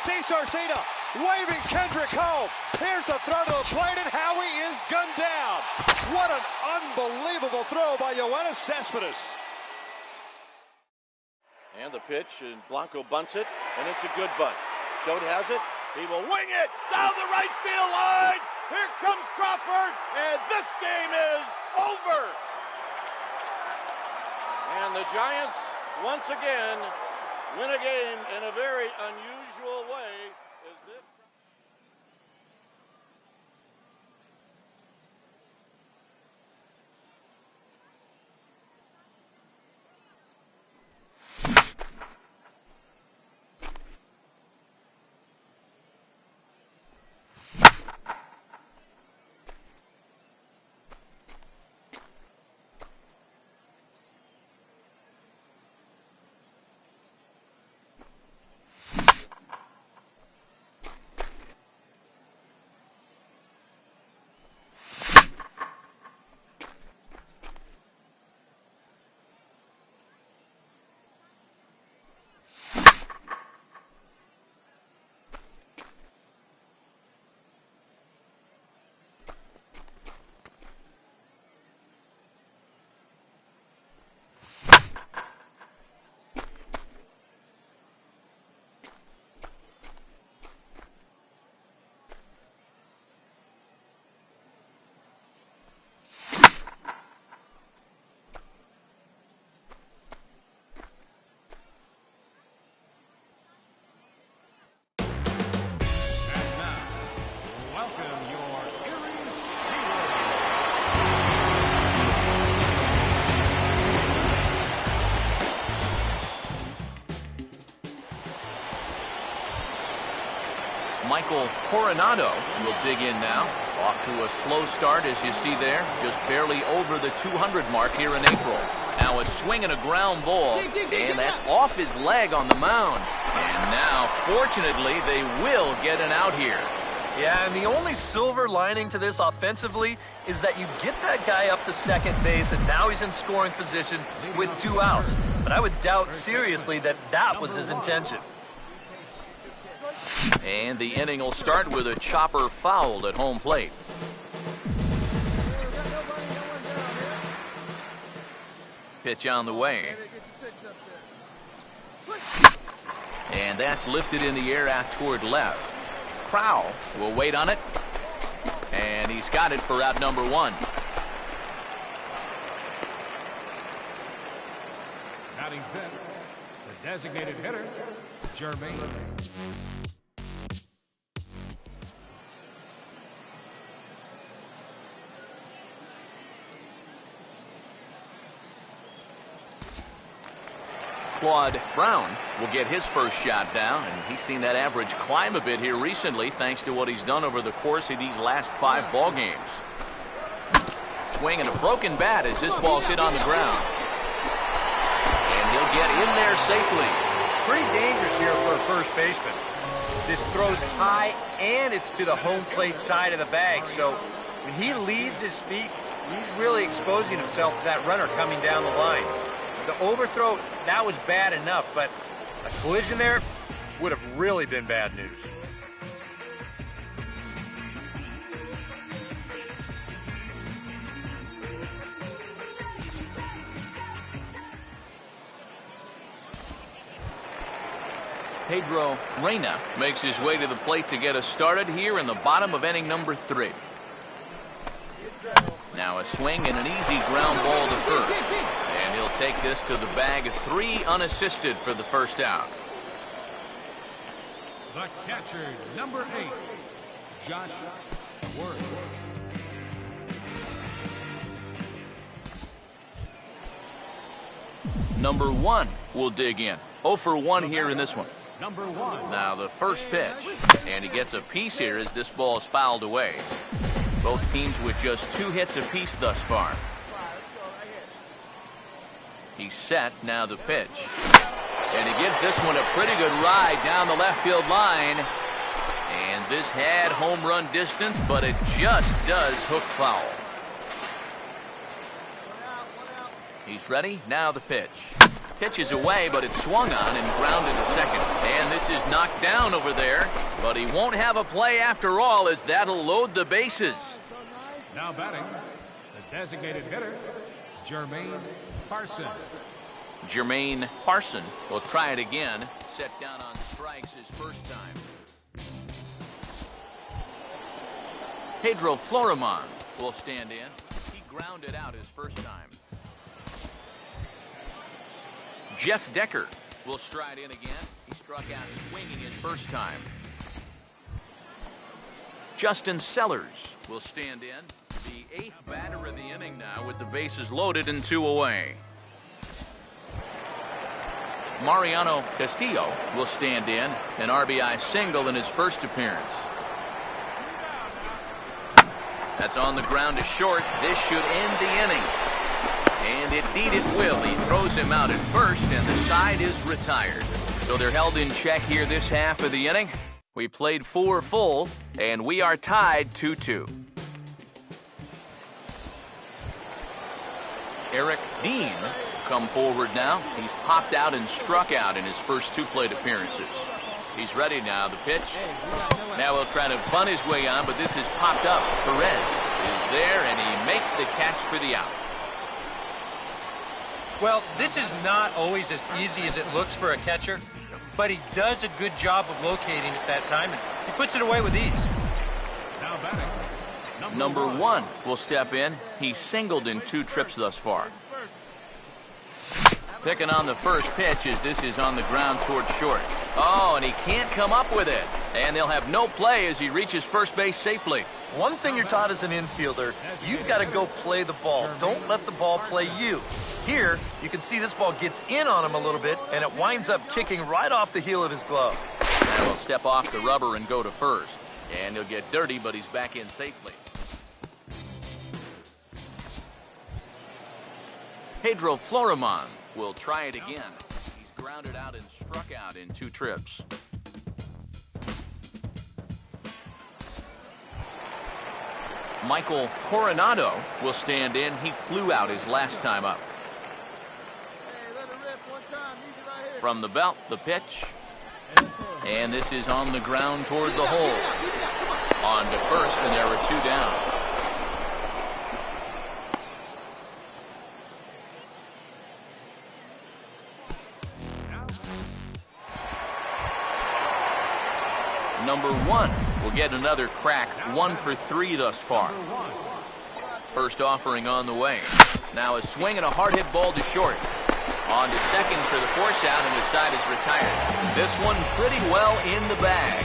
DeSarcina waving Kendrick home. Here's the throw to the plate, and Howie is gunned down. What an unbelievable throw by Yoenis Cespedes. And the pitch, and Blanco bunts it, and it's a good bunt. Choate has it. He will wing it down the right field line. Here comes Crawford, and this game is over. And the Giants, once again, win a game in a very unusual way. Is this? Michael Coronado will dig in now. Off to a slow start, as you see there. Just barely over the 200 mark here in April. Now a swing and a ground ball, and that's off his leg on the mound. And now, fortunately, they will get an out here. Yeah, and the only silver lining to this offensively is that you get that guy up to second base, and now he's in scoring position with 2 outs. But I would doubt seriously that that was his intention. And the inning will start with a chopper fouled at home plate. Pitch on the way. And that's lifted in the air out toward left. Crowell will wait on it. And he's got it for out number 1. Batting fifth, the designated hitter, Jermaine. Claude Brown will get his first shot down, and he's seen that average climb a bit here recently thanks to what he's done over the course of these last 5 ball games. Swing and a broken bat as this ball's hit on the ground. And he'll get in there safely. Pretty dangerous here for a first baseman. This throws high, and it's to the home plate side of the bag, so when he leaves his feet, he's really exposing himself to that runner coming down the line. The overthrow, that was bad enough, but a collision there would have really been bad news. Pedro Reyna makes his way to the plate to get us started here in the bottom of inning number 3. Now a swing and an easy ground ball to first. And he'll take this to the bag. 3 unassisted for the first out. The catcher, number 8, Josh Worth. Number 1 will dig in. 0 for 1 here in this one. Number 1. Now the first pitch. And he gets a piece here as this ball is fouled away. Both teams with just 2 hits apiece thus far. He's set, now the pitch. And he gives this one a pretty good ride down the left field line. And this had home run distance, but it just does hook foul. He's ready, now the pitch. Pitch is away, but it's swung on and grounded to second. And this is knocked down over there, but he won't have a play after all, as that'll load the bases. Now batting, the designated hitter, Jermaine Parson. Jermaine Parson will try it again. Set down on strikes his first time. Pedro Florimon will stand in. He grounded out his first time. Jeff Decker will stride in again. He struck out swinging his first time. Justin Sellers will stand in. The 8th batter of the inning now with the bases loaded and 2 away. Mariano Castillo will stand in. An RBI single in his first appearance. That's on the ground to short. This should end the inning. And indeed it will. He throws him out at first, and the side is retired. So they're held in check here this half of the inning. We played 4 full, and we are tied 2-2. Eric Dean will come forward now. He's popped out and struck out in his first 2 plate appearances. He's ready now. The pitch. Now he'll try to bunt his way on, but this is popped up. Perez is there, and he makes the catch for the out. Well, this is not always as easy as it looks for a catcher, but he does a good job of locating at that time, and he puts it away with ease. Now batting, Number 1 will step in. He's singled in 2 trips thus far. Picking on the first pitch as this is on the ground towards short. Oh, and he can't come up with it. And they'll have no play as he reaches first base safely. One thing you're taught as an infielder, you've got to go play the ball. Don't let the ball play you. Here, you can see this ball gets in on him a little bit, and it winds up kicking right off the heel of his glove. Now he'll step off the rubber and go to first. And he'll get dirty, but he's back in safely. Pedro Florimon will try it again. He's grounded out and struck out in 2 trips. Michael Coronado will stand in. He flew out his last time up. From the belt, the pitch. And this is on the ground toward the hole. On to first, and there were 2 down. Number 1 will get another crack. 1 for 3 thus far. First offering on the way. Now a swing and a hard hit ball to short. On to second for the force out, and the side is retired. This one pretty well in the bag.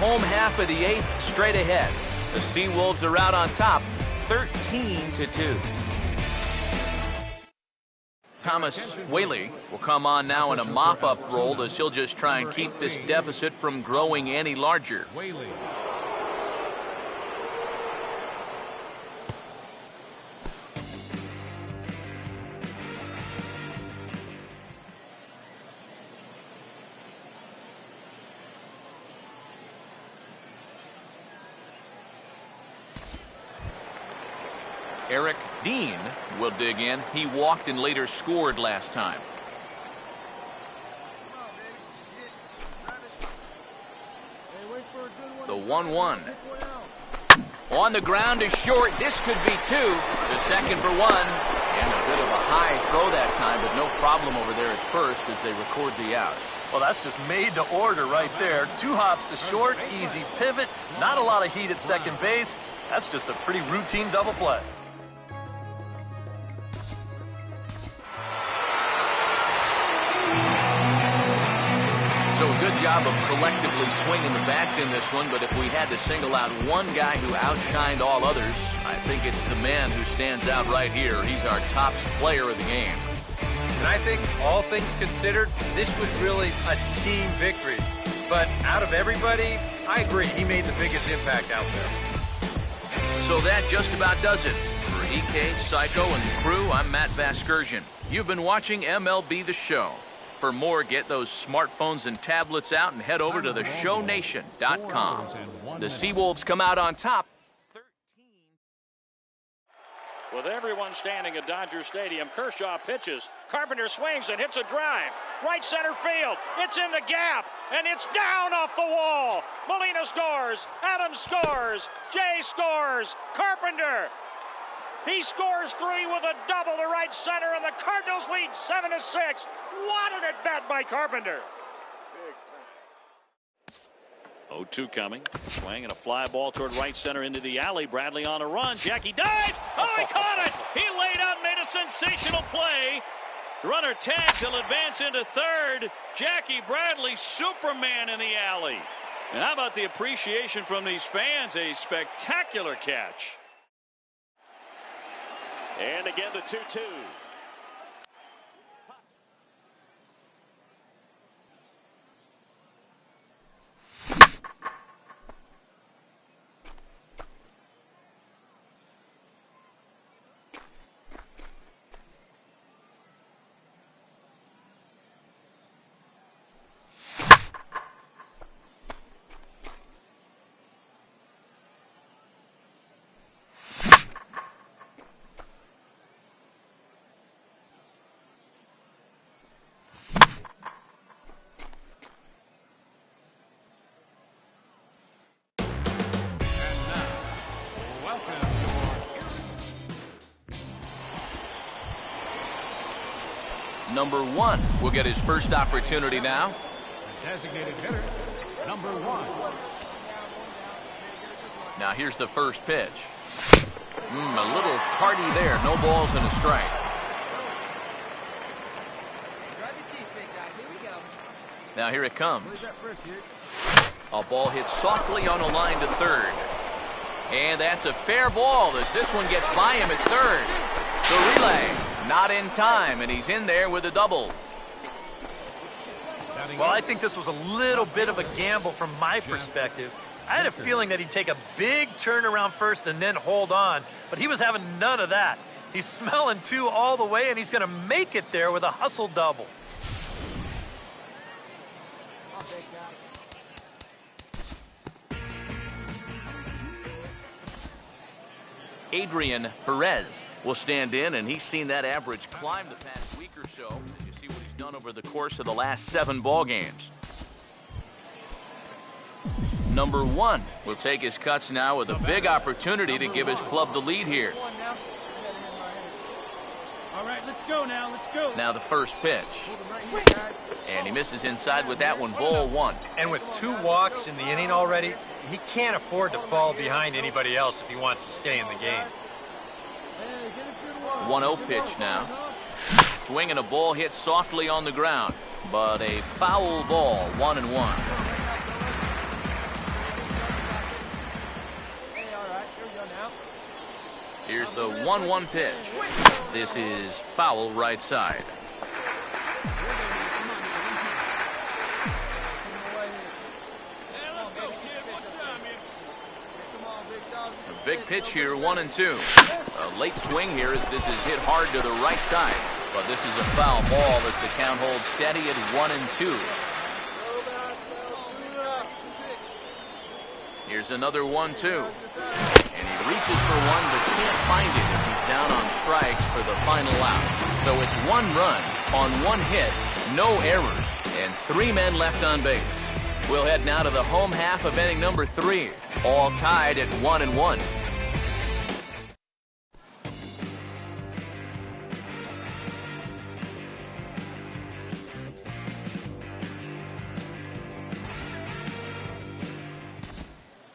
Home half of the 8th straight ahead. The Seawolves are out on top, 13-2. Thomas Whaley will come on now in a mop-up role as he'll just try and keep this deficit from growing any larger. Whaley. Eric Dean will dig in. He walked and later scored last time. The 1-1. On the ground is short. This could be 2. The second for 1. And a bit of a high throw that time, but no problem over there at first as they record the out. Well, that's just made to order right there. 2 hops to short, easy pivot, not a lot of heat at second base. That's just a pretty routine double play. So a good job of collectively swinging the bats in this one, but if we had to single out one guy who outshined all others, I think it's the man who stands out right here. He's our top player of the game. And I think, all things considered, this was really a team victory. But out of everybody, I agree, he made the biggest impact out there. So that just about does it. For EK, Psycho, and the crew, I'm Matt Vasgersian. You've been watching MLB The Show. For more, get those smartphones and tablets out and head over to theshownation.com. The Seawolves come out on top. With everyone standing at Dodger Stadium, Kershaw pitches. Carpenter swings and hits a drive. Right center field. It's in the gap, and it's down off the wall. Molina scores. Adams scores. Jay scores. Carpenter. He scores 3 with a double to right center, and the Cardinals lead 7-6. What an at-bat by Carpenter. 0-2 coming. Swing and a fly ball toward right center into the alley. Bradley on a run. Jackie dives. Oh, he caught it. He laid out and made a sensational play. Runner tags. He'll advance into third. Jackie Bradley, Superman in the alley. And how about the appreciation from these fans? A spectacular catch. And again, the 2-2. Number 1 will get his first opportunity now. Designated hitter, number 1. Now here's the first pitch. A little tardy there. No balls and a strike. Now here it comes. A ball hit softly on a line to third. And that's a fair ball as this one gets by him at third. The relay. Not in time, and he's in there with a double. Well, I think this was a little bit of a gamble from my perspective. I had a feeling that he'd take a big turn around first and then hold on, but he was having none of that. He's smelling 2 all the way, and he's going to make it there with a hustle double. Adrian Perez will stand in, and he's seen that average climb the past week or so. As you see what he's done over the course of the last 7 ball games. Number 1 will take his cuts now with a big opportunity to give his club the lead here. All right, let's go now. Let's go. Now the first pitch. And he misses inside with that one. Ball 1. And with 2 walks in the inning already, he can't afford to fall behind anybody else if he wants to stay in the game. 1-0 pitch now. Swing and a ball hit softly on the ground, but a foul ball. 1-1. Here's the 1-1 pitch. This is foul right side. A big pitch here, 1-2. A late swing here as this is hit hard to the right side. But this is a foul ball as the count holds steady at 1-2. Here's another 1-2. And he reaches for one but can't find it as he's down on strikes for the final out. So it's 1 run on 1 hit, no errors, and 3 men left on base. We'll head now to the home half of inning number 3, all tied at 1-1.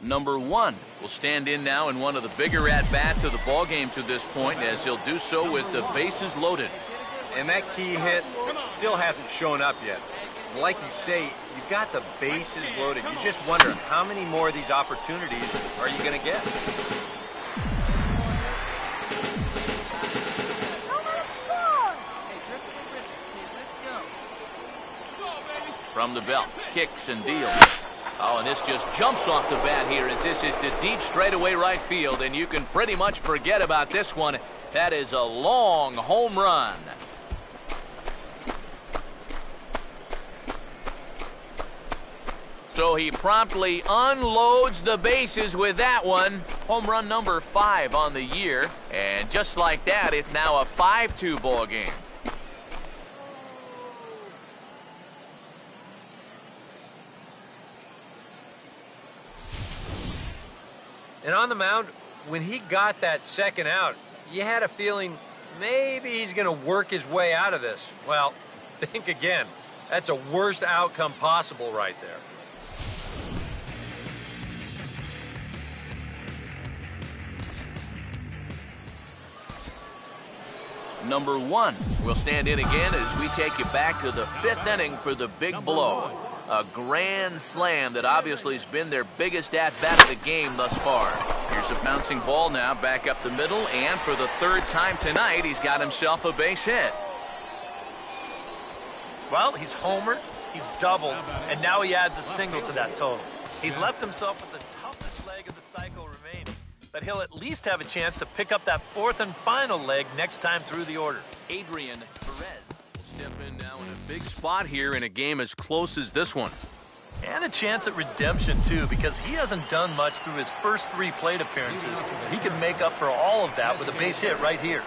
Number 1 will stand in now in one of the bigger at-bats of the ballgame to this point, as he'll do so with the bases loaded. And that key hit still hasn't shown up yet. Like you say, you've got the bases loaded. You just wonder how many more of these opportunities are you going to get? From the belt, kicks and deals. Oh, and this just jumps off the bat here as this is to deep straightaway right field, and you can pretty much forget about this one. That is a long home run. So he promptly unloads the bases with that one. Home run number 5 on the year. And just like that, it's now a 5-2 ball game. And on the mound, when he got that second out, you had a feeling maybe he's going to work his way out of this. Well, think again. That's a worst outcome possible right there. Number 1 will stand in again as we take you back to the 5th inning for the big blow. A grand slam that obviously has been their biggest at-bat of the game thus far. Here's a bouncing ball now back up the middle, and for the 3rd time tonight, he's got himself a base hit. Well, he's homered, he's doubled, and now he adds a single to that total. He's left himself with the toughest leg of the cycle remaining, but he'll at least have a chance to pick up that 4th and final leg next time through the order. Adrian Perez will step in now in a big spot here in a game as close as this one. And a chance at redemption, too, because he hasn't done much through his first 3 plate appearances. He can make up for all of that with a base hit right here.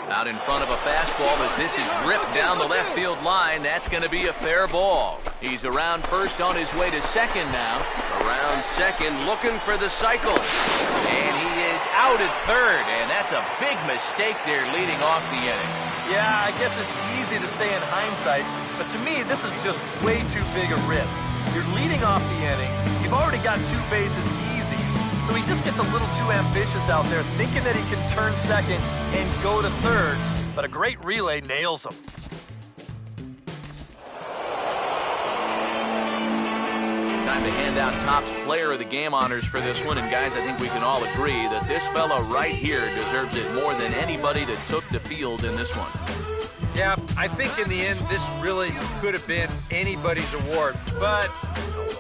Out in front of a fastball as this is ripped down the left field line. That's going to be a fair ball. He's around first on his way to second now. Around second looking for the cycle. And he is out at third, and that's a big mistake there leading off the inning. Yeah, I guess it's easy to say in hindsight, but to me, this is just way too big a risk. You're leading off the inning. You've already got 2 bases easy. So he just gets a little too ambitious out there, thinking that he can turn second and go to third. But a great relay nails him. Time to hand out Topps Player of the Game honors for this one. And guys, I think we can all agree that this fella right here deserves it more than anybody that took the field in this one. Yeah, I think in the end, this really could have been anybody's award. But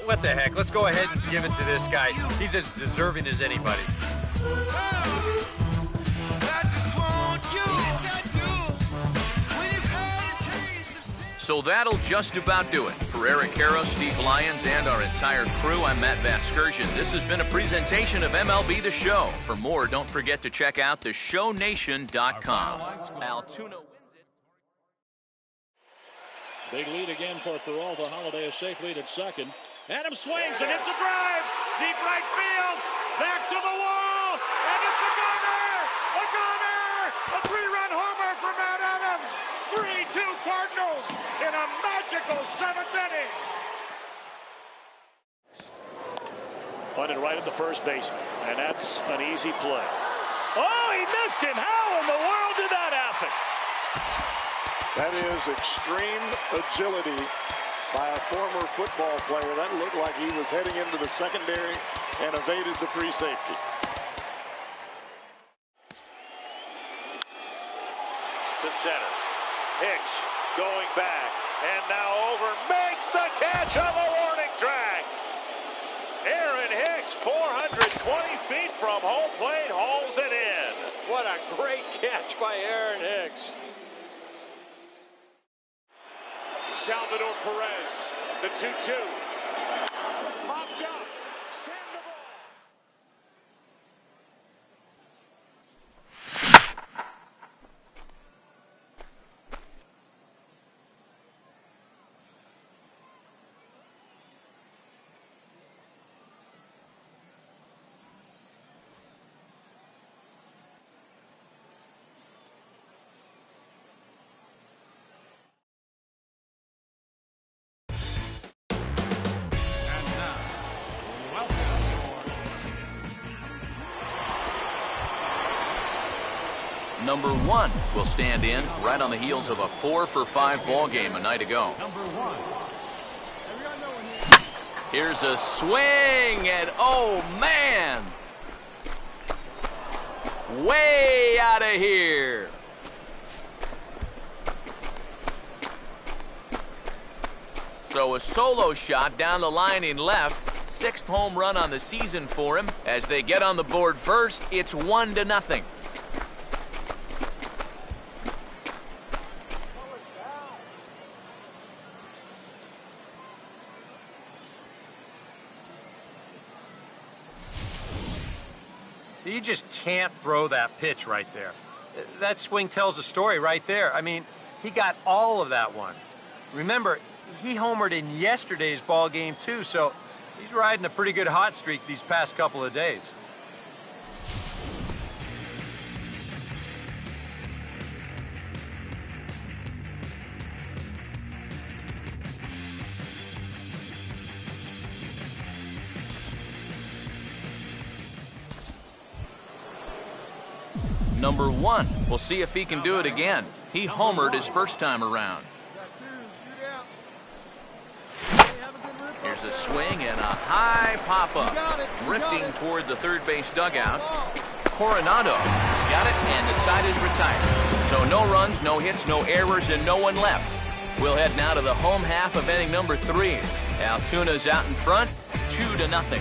what the heck? Let's go ahead and give it to this guy. He's as deserving as anybody. So that'll just about do it. For Eric Harrow, Steve Lyons, and our entire crew, I'm Matt Vasgersian. This has been a presentation of MLB The Show. For more, don't forget to check out theshownation.com. Altuno wins it. Big lead again for Peralta. Holiday a safe lead at second. Adams swings and hits a drive. Deep right field. Back to the wall. And it's a gunner. A gunner. A 3-run homer for Matt Adams. 3-2 Cardinals in a magical 7th inning. Punted right at the first baseman. And that's an easy play. Oh, he missed him. How in the world did that happen? That is extreme agility by a former football player. That looked like he was heading into the secondary and evaded the free safety. To center. Hicks going back. And now over. Makes the catch on the warning track. Aaron Hicks, 420 feet from home plate, hauls it in. What a great catch by Aaron Hicks. Salvador Perez, the 2-2. Popped up. Send the ball. Number 1 will stand in right on the heels of a 4-for-5 ball game a night ago. Here's a swing, and oh man! Way out of here! So a solo shot down the line in left. 6th home run on the season for him. As they get on the board first, it's 1-0. You just can't throw that pitch right there. That swing tells a story right there. I mean, he got all of that one. Remember, he homered in yesterday's ball game too, so he's riding a pretty good hot streak these past couple of days. Number 1. We'll see if he can do it again. He homered his first time around. Here's a swing and a high pop-up. Drifting toward the third base dugout. Coronado got it, and the side is retired. So no runs, no hits, no errors, and no one left. We'll head now to the home half of inning number 3. Altuna's out in front, 2-0.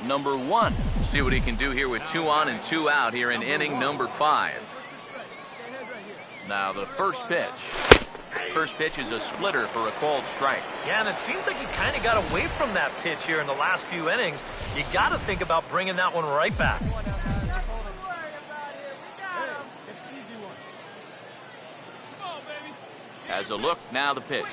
Number 1. See what he can do here with 2 on and 2 out here in inning number 5. Now the first pitch. First pitch is a splitter for a called strike. Yeah, and it seems like he kind of got away from that pitch here in the last few innings. You got to think about bringing that one right back. As a look, now the pitch.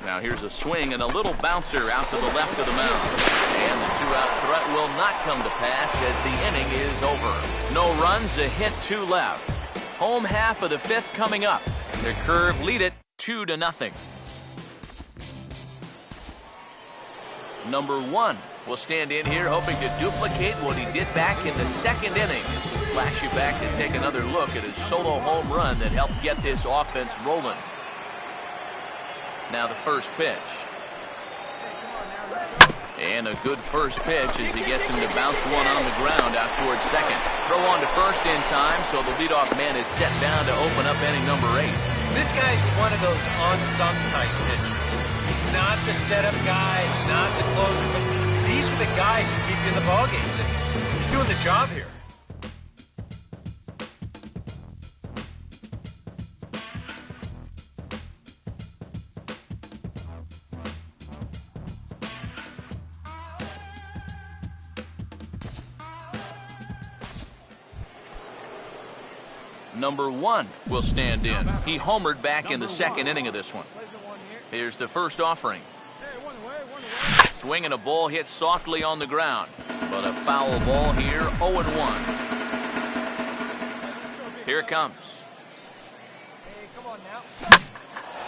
Now here's a swing and a little bouncer out to the left of the mound. And the 2-out threat will not come to pass as the inning is over. No runs, a hit, 2 left. Home half of the 5th coming up. The Curve lead it 2-0. Number 1 will stand in here hoping to duplicate what he did back in the 2nd inning. Flash you back to take another look at his solo home run that helped get this offense rolling. Now the first pitch. And a good first pitch as he gets him to bounce one on the ground out towards second. Throw on to first in time, so the leadoff man is set down to open up inning number 8. This guy's one of those unsung type pitchers. He's not the setup guy, he's not the closer, but these are the guys that keep you in the ball games, and he's doing the job here. Number 1 will stand in. He homered back in the 2nd inning of this one. Here's the first offering. Swing and a ball hit softly on the ground. But a foul ball here, 0-1. Here it comes.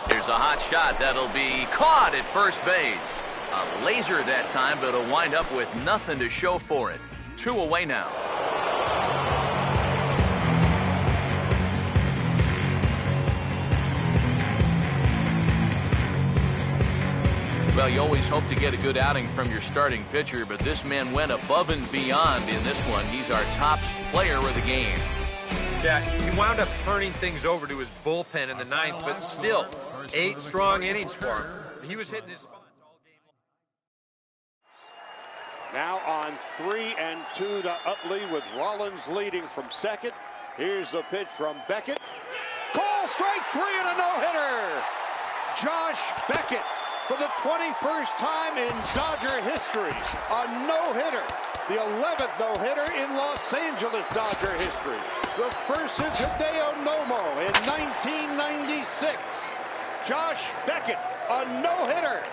Here's a hot shot that'll be caught at first base. A laser that time, but it'll wind up with nothing to show for it. 2 away now. Well, you always hope to get a good outing from your starting pitcher, but this man went above and beyond in this one. He's our top player of the game. Yeah, he wound up turning things over to his bullpen in the 9th, but still, 8 strong innings for him. He was hitting his spots all game long. Now on 3-2 to Utley with Rollins leading from second. Here's the pitch from Beckett. Call strike 3 and a no-hitter. Josh Beckett, for the 21st time in Dodger history, a no-hitter. The 11th no-hitter in Los Angeles Dodger history. The first since Hideo Nomo in 1996. Josh Beckett, a no-hitter.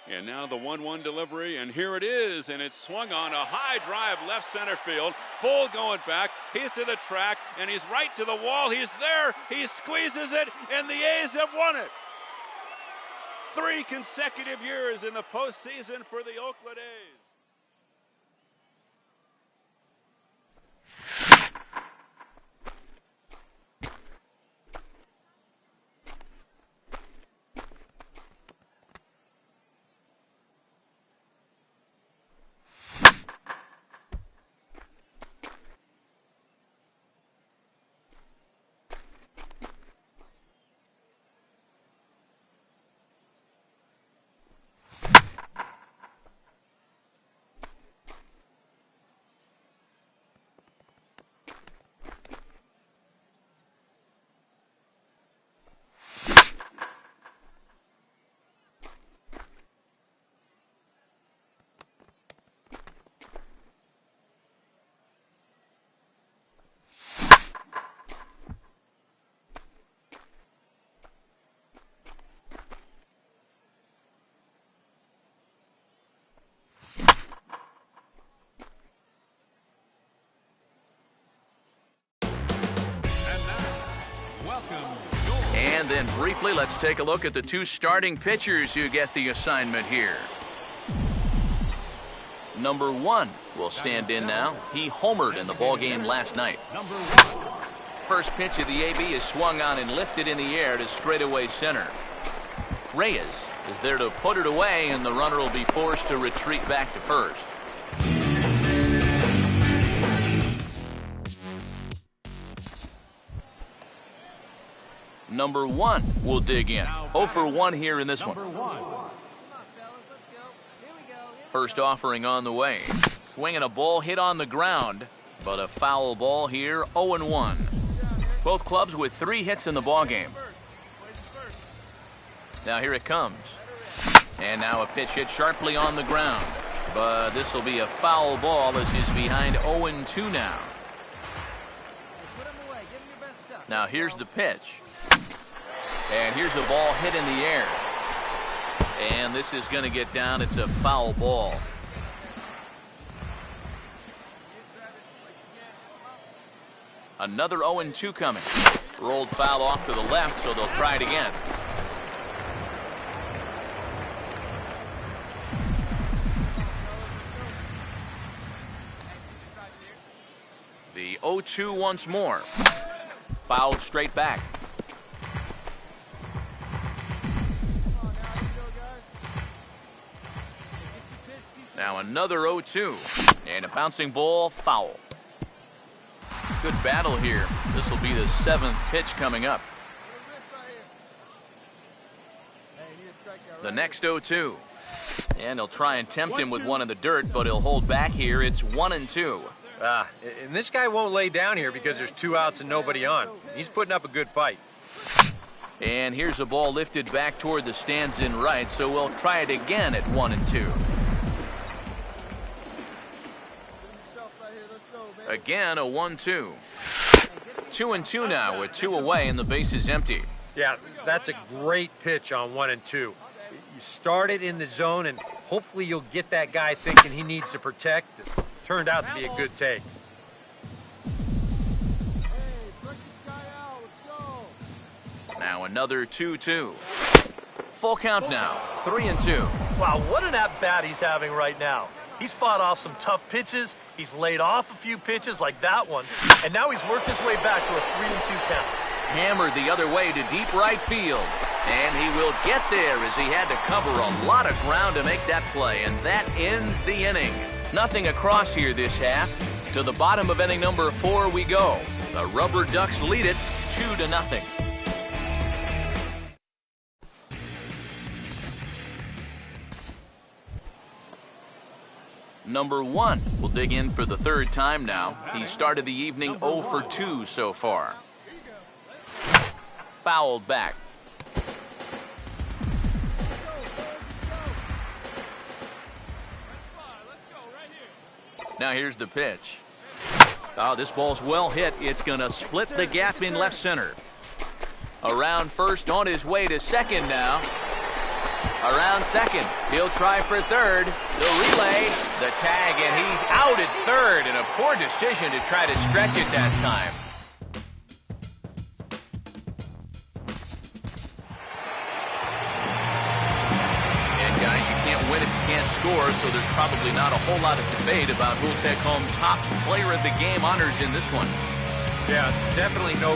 And now the 1-1 delivery, and here it is, and it's swung on a high drive left center field. Full going back. He's to the track, and he's right to the wall. He's there. He squeezes it, and the A's have won it. 3 consecutive years in the postseason for the Oakland A's. And then briefly, let's take a look at the two starting pitchers who get the assignment here. Number 1 will stand in now. He homered in the ballgame last night. First pitch of the AB is swung on and lifted in the air to straightaway center. Reyes is there to put it away, and the runner will be forced to retreat back to first. Number 1 will dig in. 0 for 1 here in this one. First offering on the way. Swinging a ball hit on the ground, but a foul ball here, 0-1. Both clubs with 3 hits in the ballgame. Now here it comes. And now a pitch hit sharply on the ground. But this will be a foul ball as he's behind 0-2 now. Now here's the pitch. And here's a ball hit in the air. And this is going to get down. It's a foul ball. Another 0-2 coming. Rolled foul off to the left, so they'll try it again. The 0-2 once more. Fouled straight back. Now another 0-2. And a bouncing ball, foul. Good battle here. This will be the 7th pitch coming up. The next 0-2. And he'll try and tempt him with one in the dirt, but he'll hold back here. It's 1-2. And this guy won't lay down here because there's 2 outs and nobody on. He's putting up a good fight. And here's a ball lifted back toward the stands in right, so we'll try it again at 1-2. Again, a 1-2. 2-2 now with 2 away and the base is empty. Yeah, that's a great pitch on 1-2. You start it in the zone, and hopefully you'll get that guy thinking he needs to protect. It turned out to be a good take. Now another 2-2. Full count now, 3-2. Wow, what an at-bat he's having right now. He's fought off some tough pitches. He's laid off a few pitches like that one. And now he's worked his way back to a 3-2 count. Hammered the other way to deep right field. And he will get there as he had to cover a lot of ground to make that play. And that ends the inning. Nothing across here this half. To the bottom of inning number 4 we go. The Rubber Ducks lead it 2-0. Number 1 will dig in for the 3rd time now. He started the evening 0 for 2 so far. Fouled back. Now here's the pitch. Oh, this ball's well hit. It's going to split the gap in left center. Around first, on his way to second now. Around second, he'll try for third. The relay, the tag, and he's out at third. And a poor decision to try to stretch it that time. And guys, you can't win if you can't score, so there's probably not a whole lot of debate about who'll take home top player of the game honors in this one. Yeah, definitely no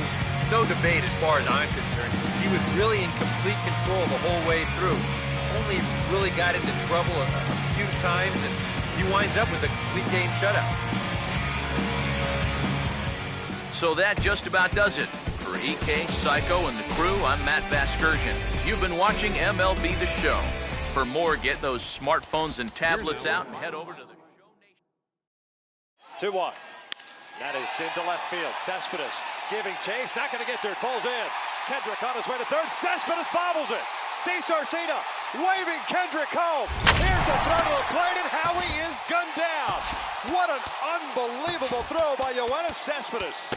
debate as far as I'm concerned. He was really in complete control the whole way through. Only really got into trouble a few times, and he winds up with a complete game shutout. So that just about does it. For EK, Psycho, and the crew, I'm Matt Vasgersian. You've been watching MLB The Show. For more, get those smartphones and tablets out and head over to the Show Nation. 2-1. That is into left field. Cespedes giving chase. Not going to get there. It falls in. Kendrick on his way to third. Cespedes bobbles it. DeSarcina waving Kendrick home. Here's the throw to the plate, and Howie is gunned down. What an unbelievable throw by Yoenis Cespedes.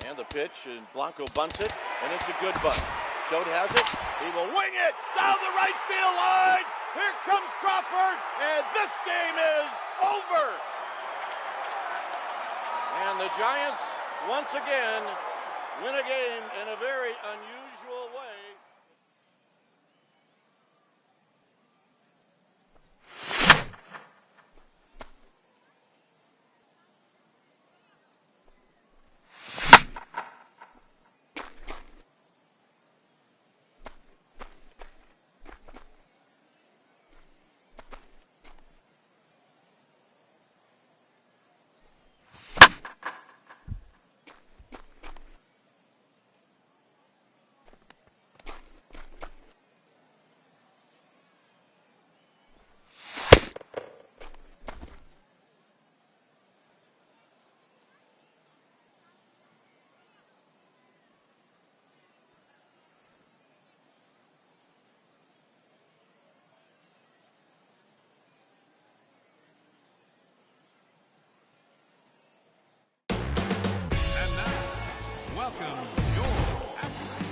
And the pitch, and Blanco bunts it, and it's a good bunt. Schode has it. He will wing it down the right field line. Here comes Crawford, and this game is over. And the Giants, once again, win a game in a very unusual way. Welcome, your athlete.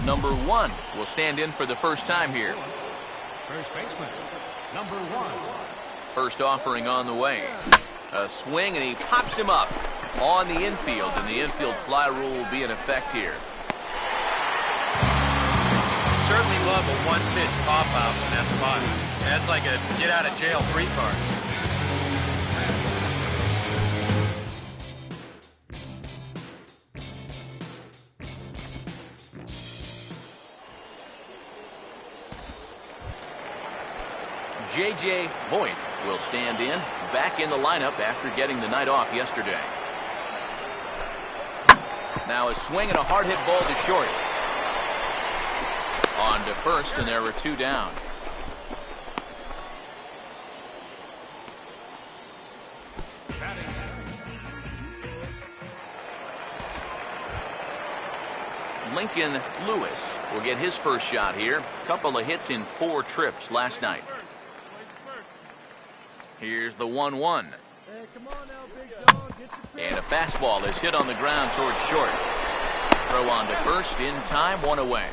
Number 1 will stand in for the first time here. First baseman, number 1. First offering on the way. A swing, and he pops him up on the infield, and the infield fly rule will be in effect here. Certainly love a one-pitch pop-out from that spot. That's like a get-out-of-jail-free card. J.J. Voigt will stand in, back in the lineup after getting the night off yesterday. Now a swing and a hard hit ball to short. On to first, and there were 2 down. Lincoln Lewis will get his first shot here. Couple of hits in 4 trips last night. Here's the 1-1. And a fastball is hit on the ground towards short. Throw on to first, in time, 1 away.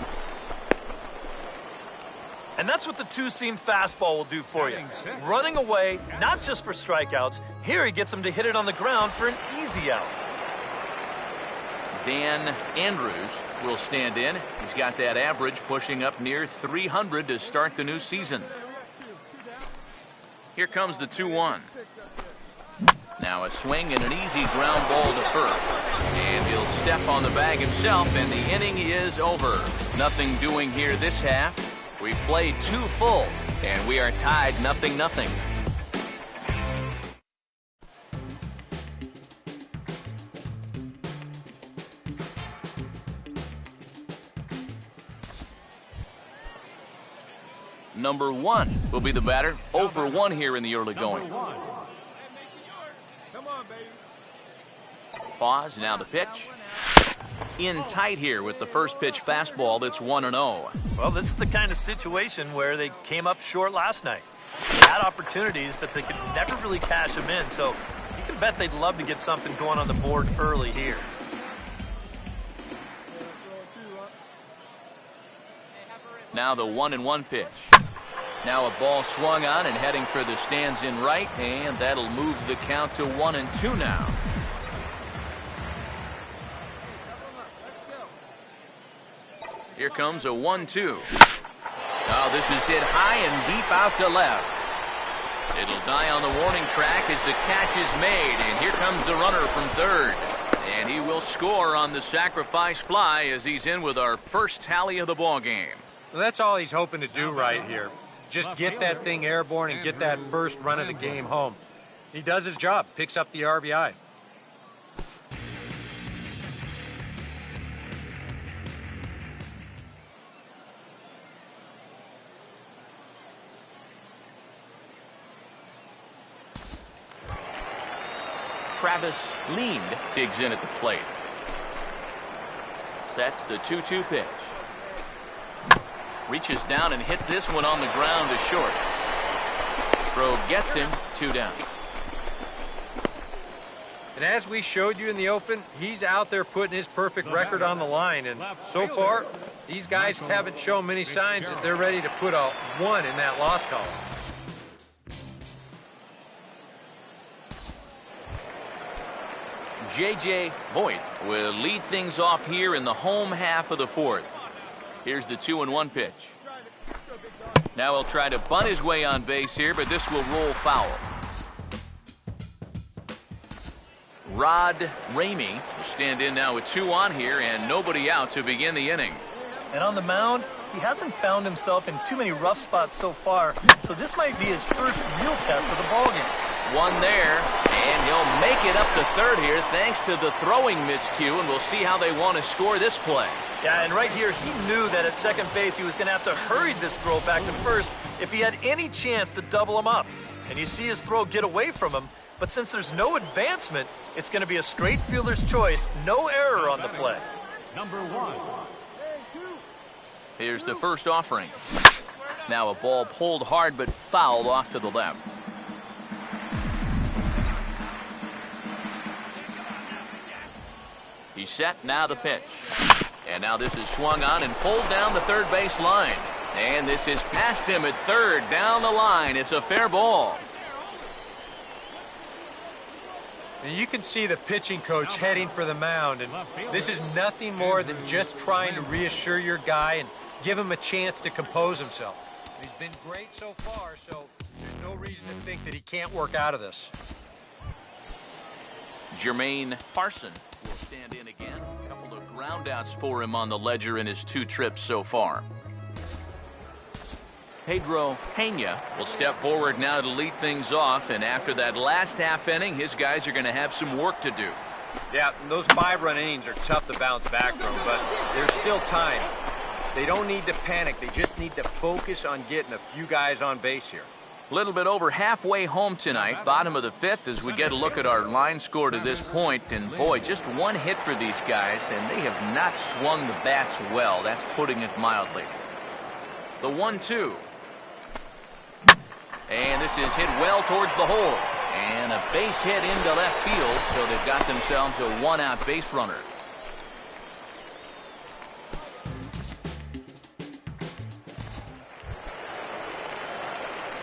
And that's what the two-seam fastball will do for you. Running away, not just for strikeouts. Here he gets him to hit it on the ground for an easy out. Dan Andrews will stand in. He's got that average pushing up near 300 to start the new season. Here comes the 2-1. Now a swing and an easy ground ball to first. And he'll step on the bag himself, and the inning is over. Nothing doing here this half. We played 2 full, and we are tied 0-0. Number 1 will be the batter. 0 for 1 here in the early going. Pause, now the pitch. In tight here with the first pitch fastball. That's 1-0. Well, this is the kind of situation where they came up short last night. They had opportunities, but they could never really cash them in. So you can bet they'd love to get something going on the board early here. Now the 1-1 pitch. Now a ball swung on and heading for the stands in right, and that'll move the count to 1-2 now. Here comes a 1-2. Now this is hit high and deep out to left. It'll die on the warning track as the catch is made, and here comes the runner from third. And he will score on the sacrifice fly as he's in with our first tally of the ball game. Well, that's all he's hoping to do right here. Just get that thing airborne and get that first run of the game home. He does his job, picks up the RBI. Travis Leand digs in at the plate. Sets the 2-2 pitch. Reaches down and hits this one on the ground to short. Throw gets him, 2 down. And as we showed you in the open, he's out there putting his perfect record on the line. And so far, these guys haven't shown many signs that they're ready to put a 1 in that loss column. J.J. Voigt will lead things off here in the home half of the fourth. Here's the 2-1 pitch. Now he'll try to bunt his way on base here, but this will roll foul. Rod Ramey will stand in now with 2 on here and nobody out to begin the inning. And on the mound, he hasn't found himself in too many rough spots so far, so this might be his first real test of the ballgame. 1 there, and he'll make it up to third here thanks to the throwing miscue, and we'll see how they want to score this play. Yeah, and right here, he knew that at second base he was going to have to hurry this throw back to first if he had any chance to double him up. And you see his throw get away from him, but since there's no advancement, it's going to be a straight fielder's choice, no error on the play. Number 1. Here's the first offering. Now a ball pulled hard but fouled off to the left. He's set, now the pitch. And now this is swung on and pulled down the third base line. And this is past him at third, down the line. It's a fair ball. And you can see the pitching coach heading for the mound, and this is nothing more than just trying to reassure your guy and give him a chance to compose himself. He's been great so far, so there's no reason to think that he can't work out of this. Jermaine Parson will stand in again. A couple of groundouts for him on the ledger in his 2 trips so far. Pedro Pena will step forward now to lead things off, and after that last half inning, his guys are going to have some work to do. Yeah, those 5-run innings are tough to bounce back from, but there's still time. They don't need to panic. They just need to focus on getting a few guys on base here. A little bit over halfway home tonight, bottom of the 5th, as we get a look at our line score to this point. And boy, just 1 hit for these guys, and they have not swung the bats well. That's putting it mildly. The 1-2. And this is hit well towards the hole. And a base hit into left field, so they've got themselves a 1-out base runner.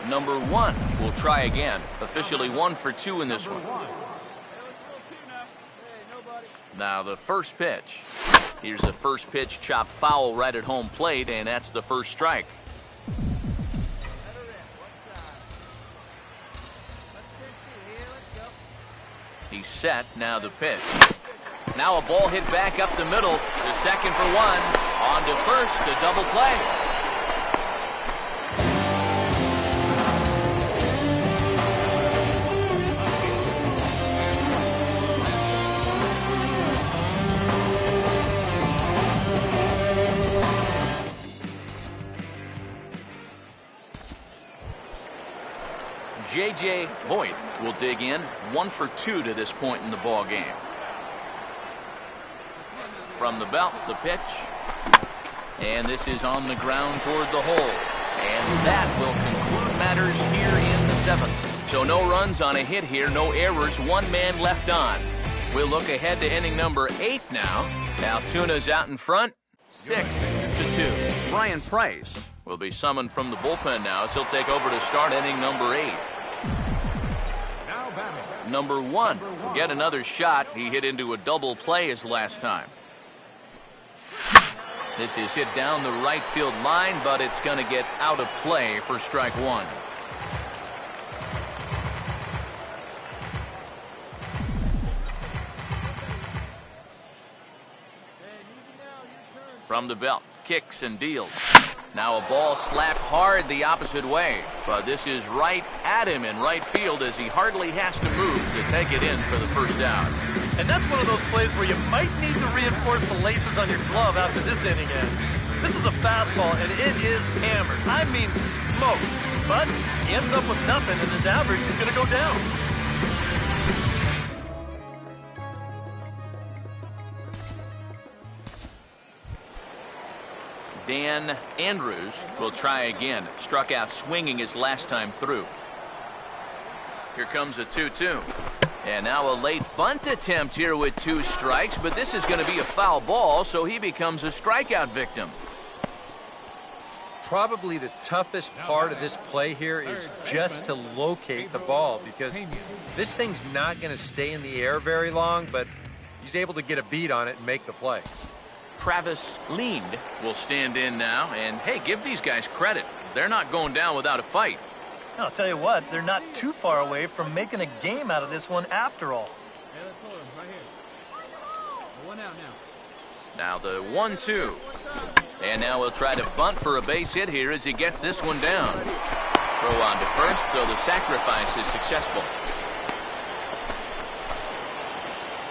Number 1 will try again. Officially 1 for 2 in this one. Now the first pitch. Here's the first pitch chopped foul right at home plate, and that's the first strike. He's set, now the pitch. Now a ball hit back up the middle to second for 1. On to first, a double play. J.J. Voigt will dig in, 1 for 2 to this point in the ball game. From the belt, the pitch. And this is on the ground toward the hole. And that will conclude matters here in the 7th. So no runs on a hit here, no errors, 1 man left on. We'll look ahead to inning number 8 now. Altuna's out in front, 6-2. Brian Price will be summoned from the bullpen now as he'll take over to start inning number 8. Number 1 will get another shot. He hit into a double play his last time. This is hit down the right field line, but it's going to get out of play for strike 1. From the belt, kicks and deals. Now a ball slapped hard the opposite way, but this is right at him in right field as he hardly has to move to take it in for the first out. And that's one of those plays where you might need to reinforce the laces on your glove after this inning ends. This is a fastball, and it is hammered. I mean smoked. But he ends up with nothing, and his average is going to go down. Dan Andrews will try again. Struck out swinging his last time through. Here comes a 2-2. And now a late bunt attempt here with 2 strikes, but this is going to be a foul ball, so he becomes a strikeout victim. Probably the toughest part of this play here is just to locate the ball, because this thing's not going to stay in the air very long, but he's able to get a beat on it and make the play. Travis Lind will stand in now, and hey, give these guys credit. They're not going down without a fight. I'll tell you what, they're not too far away from making a game out of this one after all. Yeah, that's all right here. 1 out now. Now the 1-2. And now we'll try to bunt for a base hit here as he gets this one down. Throw on to first, so the sacrifice is successful.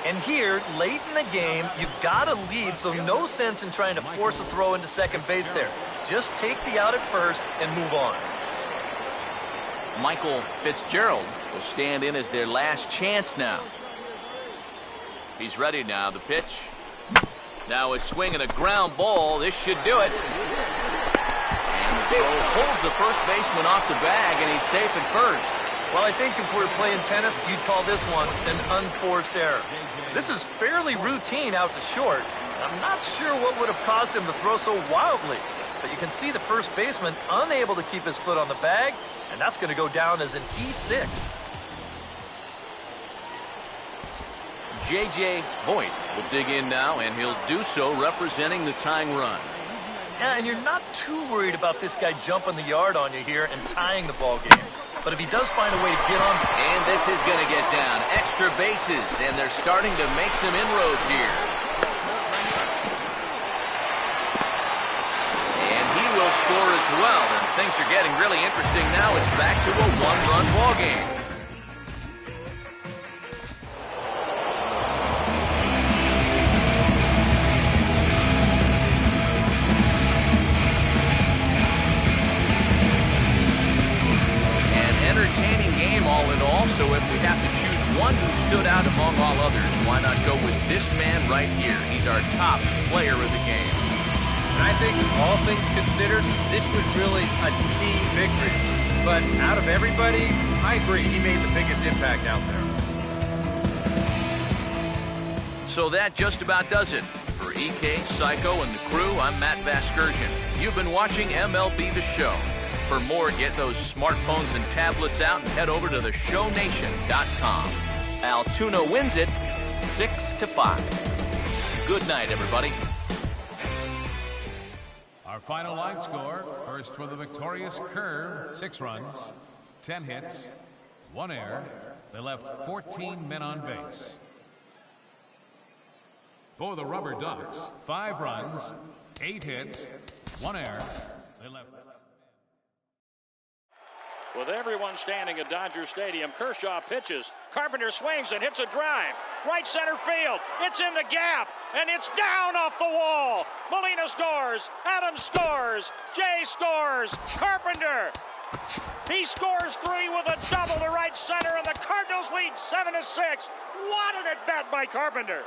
And here, late in the game, you've got to lead, so no sense in trying to force a throw into second base there. Just take the out at first and move on. Michael Fitzgerald will stand in as their last chance now. He's ready now, the pitch. Now a swing and a ground ball. This should do it. And the throw pulls the first baseman off the bag, and he's safe at first. Well, I think if we're playing tennis, you'd call this one an unforced error. This is fairly routine out to short. I'm not sure what would have caused him to throw so wildly, but you can see the first baseman unable to keep his foot on the bag, and that's going to go down as an E6. J.J. Voigt will dig in now, and he'll do so representing the tying run. Yeah, and you're not too worried about this guy jumping the yard on you here and tying the ball game. But if he does find a way to get on... And this is going to get down. Extra bases, and they're starting to make some inroads here. And he will score as well, and things are getting really interesting now. It's back to a 1-run ball game. Entertaining game all in all, so if we have to choose one who stood out among all others, why not go with this man right here? He's our top player of the game. And I think, all things considered, this was really a team victory. But out of everybody, I agree, he made the biggest impact out there. So that just about does it. For EK, Psycho, and the crew, I'm Matt Vasgersian. You've been watching MLB The Show. For more, get those smartphones and tablets out and head over to theshownation.com. Altoona wins it 6-5. Good night, everybody. Our final line score, first for the victorious Curve, 6 runs, 10 hits, 1 error. They left 14 men on base. For the Rubber Ducks, 5 runs, 8 hits, 1 error. They left... With everyone standing at Dodger Stadium, Kershaw pitches. Carpenter swings and hits a drive. Right center field. It's in the gap, and it's down off the wall. Molina scores. Adams scores. Jay scores. Carpenter. He scores 3 with a double to right center, and the Cardinals lead 7-6. What an at-bat by Carpenter.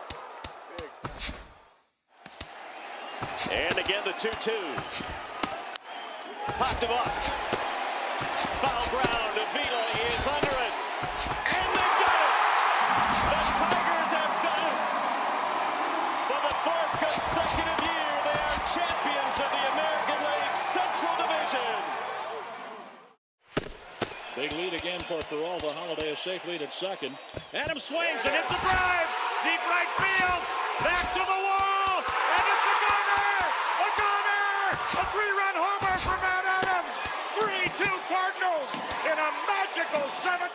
And again the 2-2. Popped him up. Foul ground. Avila is under it. And they've done it. The Tigers have done it. For the 4th consecutive year, they are champions of the American League Central Division. Big lead again for Peralta. Holiday a safe lead at second. Adams swings and hits a drive. Deep right field. Back to the wall. And it's a gunner. A gunner. A 3-run homer for Matt Adams. 3-2 Cardinals in a magical 7th.